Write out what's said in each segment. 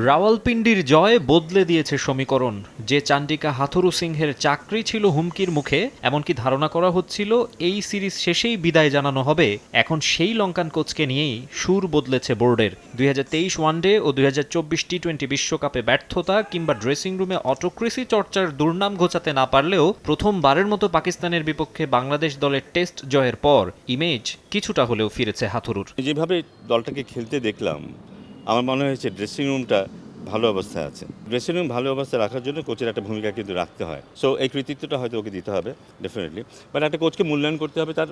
রাওয়ালপিন্ডির জয় বদলে দিয়েছে সমীকরণ। যে চান্ডিকা হাথুরু সিংহের চাকরি ছিল হুমকির মুখে, এমনকি ধারণা করা হচ্ছিল এই সিরিজ শেষেই বিদায় জানানো হবে, এখন সেই লঙ্কান কোচকে নিয়েই সুর বদলেছে বোর্ডের। 2023 ওয়ানডে ও 2024 টি-20 বিশ্বকাপে ব্যর্থতা কিংবা ড্রেসিং রুমে অটোক্রেসি চর্চার দুর্নাম ঘোচাতে না পারলেও প্রথমবারের মতো পাকিস্তানের বিপক্ষে বাংলাদেশ দলের টেস্ট জয়ের পর ইমেজ কিছুটা হলেও ফিরেছে হাথুরুর। যেভাবে দলটাকে খেলতে দেখলাম, আমার মনে হয়েছে ড্রেসিং রুমটা ভালো অবস্থায় আছে। ড্রেসিং রুম ভালো অবস্থায় রাখার জন্য কোচের একটা ভূমিকা কিন্তু রাখতে হয়। সো এই কৃতিত্বটা হয়তো ওকে দিতে হবে ডেফিনেটলি। বাট একটা কোচকে মূল্যায়ন করতে হবে তার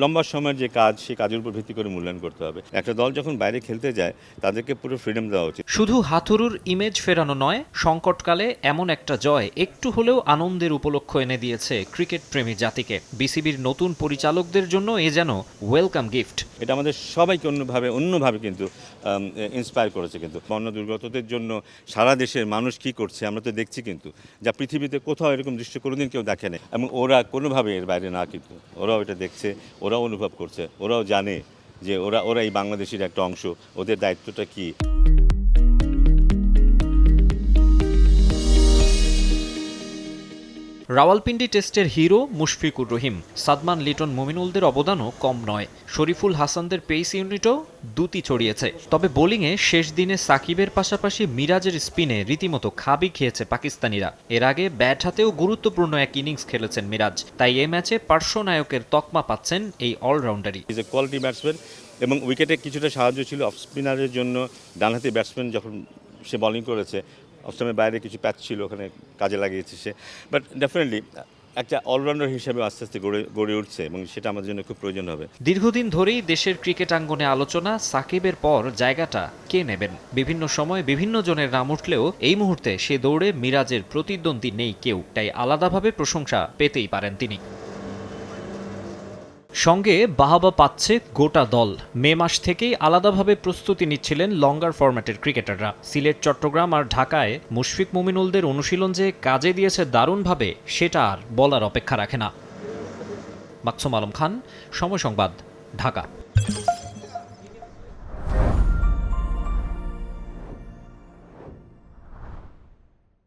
লম্বা সময়ের যে কাজ, সেই কাজের উপর ভিত্তি করে মূল্যায়ন করতে হবে। একটা দল যখন বাইরে খেলতে যায় তাদেরকে পুরো ফ্রিডম দেওয়া উচিত। শুধু হাথুরুর ইমেজ ফেরানো নয়, সংকটকালে এমন একটা জয় একটু হলেও আনন্দের উপলক্ষ এনে দিয়েছে ক্রিকেট প্রেমী জাতিকে। বিসিবির নতুন পরিচালকদের জন্য এ যেন ওয়েলকাম গিফট। এটা আমাদের সবাইকে অন্যভাবে কিন্তু ইন্সপায়ার করেছে। কিন্তু বন্যা দুর্গতদের জন্য সারা দেশের মানুষ কি করছে আমরা তো দেখছি, কিন্তু যা পৃথিবীতে কোথাও এরকম দৃশ্য কোনোদিন কেউ দেখেনি। এবং ওরা কোনোভাবে এর বাইরে না, কিন্তু ওরাও এটা দেখছে, ওরাও অনুভব করছে, ওরাও জানে যে ওরা এই বাংলাদেশের একটা অংশ, ওদের দায়িত্বটা কী। রাওয়ালপিন্ডি টেস্টের হিরো মুশফিকুর রহিম, সাদমান লিটন, মুমিনুলদের অবদানও কম নয়। শরীফুল হাসানদের পেস ইউনিটও দুটি ছড়িয়েছে। তবে বোলিংয়ে শেষ দিনে সাকিবের পাশাপাশি মিরাজের স্পিনে রীতিমতো খাবি খেয়েছে পাকিস্তানিরা। এর আগে ব্যাট হাতেও গুরুত্বপূর্ণ এক ইনিংস খেলেছেন মিরাজ, তাই এ ম্যাচে পার্শ্বনায়কের তকমা পাচ্ছেন এই অলরাউন্ডারই। ইজ এ কোয়ালিটি ব্যাটসম্যান এবং উইকেটে কিছুটা সাহায্য ছিল অফ স্পিনারের জন্য। ডানহাতি ব্যাটসম্যান যখন সে বোলিং করেছে, অফস্টামের বাইরে কিছু প্যাচ ছিল, ওখানে কাজে লাগিয়েছে সে। বাট ডেফিনেটলি একটা অলরাউন্ডার হিসেবে আস্তে আস্তে গড়ে উঠছে এবং সেটা আমাদের জন্য খুব প্রয়োজন হবে। দীর্ঘদিন ধরেই দেশের ক্রিকেট আঙ্গনে আলোচনা সাকিবের পর জায়গাটা কে নেবেন। বিভিন্ন সময় বিভিন্ন জনের নাম উঠলেও এই মুহূর্তে সে দৌড়ে মিরাজের প্রতিদ্বন্দ্বী নেই কেউ, তাই আলাদাভাবে প্রশংসা পেতেই পারেন তিনি। সঙ্গে বাহাবা পাচ্ছে গোটা দল। মে মাস থেকেই আলাদাভাবে প্রস্তুতি নিচ্ছিলেন লঙ্গার ফরম্যাটের ক্রিকেটাররা। সিলেট, চট্টগ্রাম আর ঢাকায় মুশফিক মুমিনুলদের অনুশীলন যে কাজে দিয়েছে দারুণভাবে, সেটা আর বলার অপেক্ষা রাখে না। মাকসুম আলম খান, সময় সংবাদ, ঢাকা।